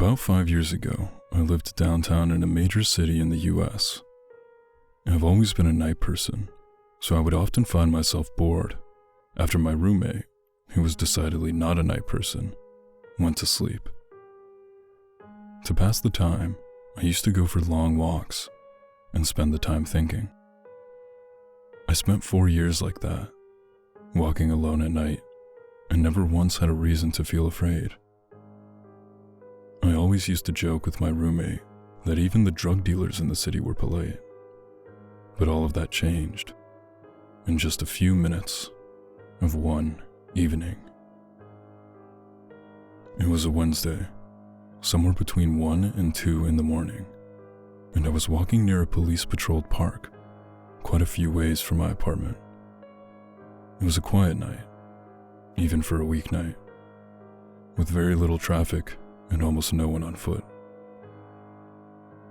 About 5 years ago, I lived downtown in a major city in the US. I've always been a night person, so I would often find myself bored after my roommate, who was decidedly not a night person, went to sleep. To pass the time, I used to go for long walks and spend the time thinking. I spent 4 years like that, walking alone at night, and never once had a reason to feel afraid. I always used to joke with my roommate that even the drug dealers in the city were polite. But all of that changed in just a few minutes of one evening. It was a Wednesday, somewhere between 1 and 2 in the morning, and I was walking near a police-patrolled park, quite a few ways from my apartment. It was a quiet night, even for a weeknight, with very little traffic and almost no one on foot.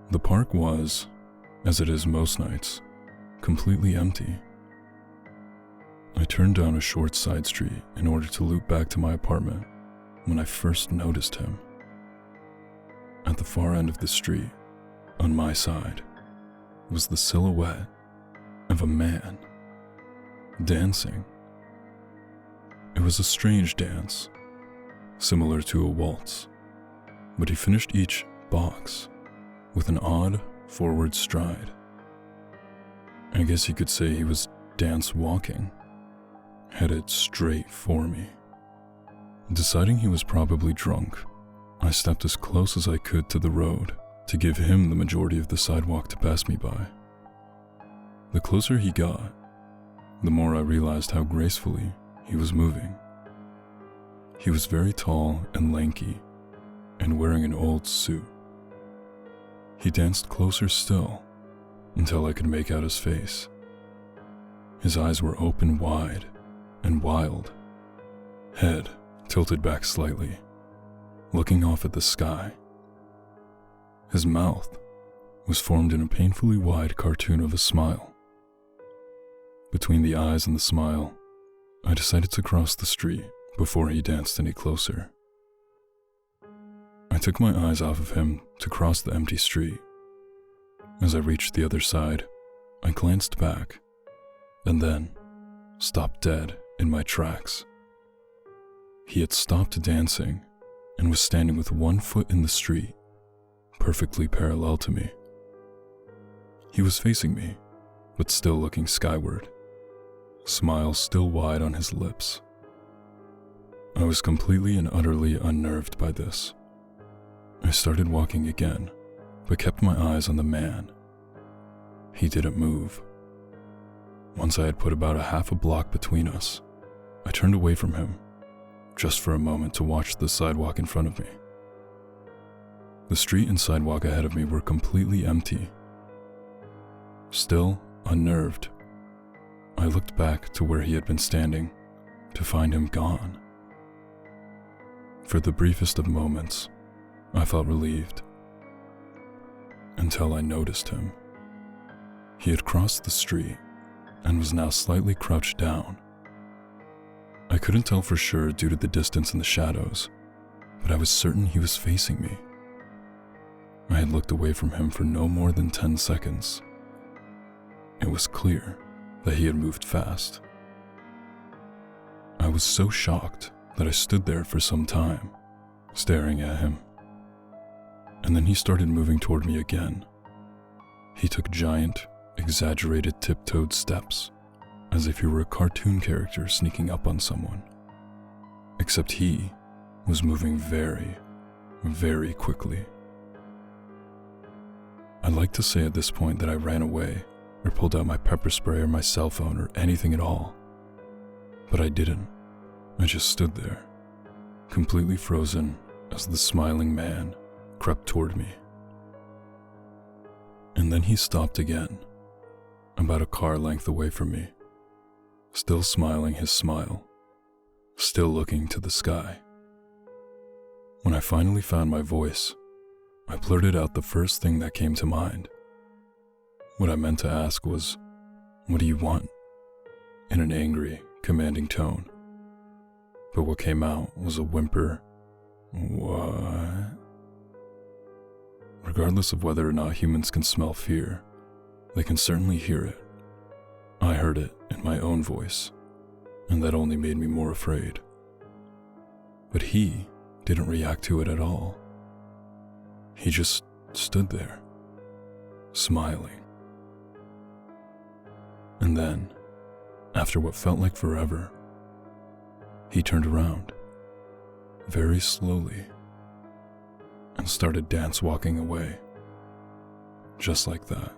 The park was, as it is most nights, completely empty. I turned down a short side street in order to loop back to my apartment when I first noticed him. At the far end of the street, on my side, was the silhouette of a man dancing. It was a strange dance, similar to a waltz, but he finished each box with an odd forward stride. I guess you could say he was dance walking, headed straight for me. Deciding he was probably drunk, I stepped as close as I could to the road to give him the majority of the sidewalk to pass me by. The closer he got, the more I realized how gracefully he was moving. He was very tall and lanky, and wearing an old suit. He danced closer still until I could make out his face. His eyes were open wide and wild, head tilted back slightly, looking off at the sky. His mouth was formed in a painfully wide cartoon of a smile. Between the eyes and the smile, I decided to cross the street before he danced any closer. I took my eyes off of him to cross the empty street. As I reached the other side, I glanced back, and then stopped dead in my tracks. He had stopped dancing and was standing with one foot in the street, perfectly parallel to me. He was facing me, but still looking skyward, smile still wide on his lips. I was completely and utterly unnerved by this. I started walking again, but kept my eyes on the man. He didn't move. Once I had put about a half a block between us, I turned away from him, just for a moment to watch the sidewalk in front of me. The street and sidewalk ahead of me were completely empty. Still unnerved, I looked back to where he had been standing to find him gone. For the briefest of moments, I felt relieved, until I noticed him. He had crossed the street and was now slightly crouched down. I couldn't tell for sure due to the distance and the shadows, but I was certain he was facing me. I had looked away from him for no more than 10 seconds. It was clear that he had moved fast. I was so shocked that I stood there for some time, staring at him. And then he started moving toward me again. He took giant, exaggerated tiptoed steps, as if he were a cartoon character sneaking up on someone. Except he was moving very, very quickly. I'd like to say at this point that I ran away, or pulled out my pepper spray or my cell phone or anything at all. But I didn't. I just stood there, completely frozen as the smiling man crept toward me. And then he stopped again, about a car length away from me, still smiling his smile, still looking to the sky. When I finally found my voice, I blurted out the first thing that came to mind. What I meant to ask was, "What do you want?" in an angry, commanding tone. But what came out was a whimper, "What?" Regardless of whether or not humans can smell fear, they can certainly hear it. I heard it in my own voice, and that only made me more afraid. But he didn't react to it at all. He just stood there, smiling. And then, after what felt like forever, he turned around, very slowly, and started dance walking away, just like that.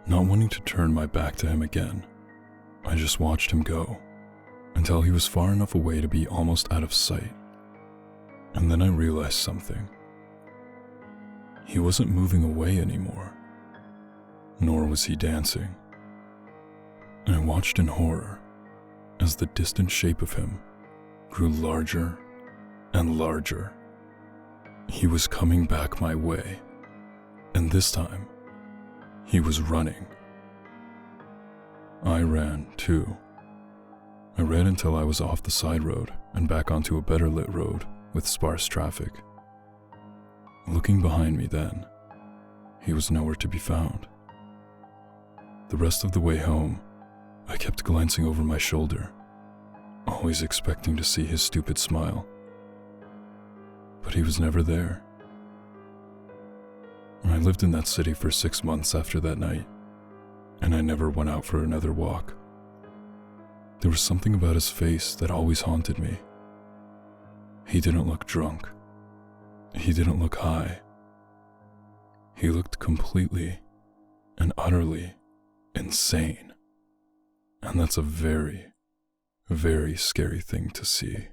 Not wanting to turn my back to him again, I just watched him go until he was far enough away to be almost out of sight. And then I realized something. He wasn't moving away anymore, nor was he dancing. I watched in horror as the distant shape of him grew larger and larger. He was coming back my way, and this time, he was running. I ran, too. I ran until I was off the side road and back onto a better lit road with sparse traffic. Looking behind me then, he was nowhere to be found. The rest of the way home, I kept glancing over my shoulder, always expecting to see his stupid smile. But he was never there. I lived in that city for 6 months after that night, and I never went out for another walk. There was something about his face that always haunted me. He didn't look drunk. He didn't look high. He looked completely and utterly insane. And that's a very, very scary thing to see.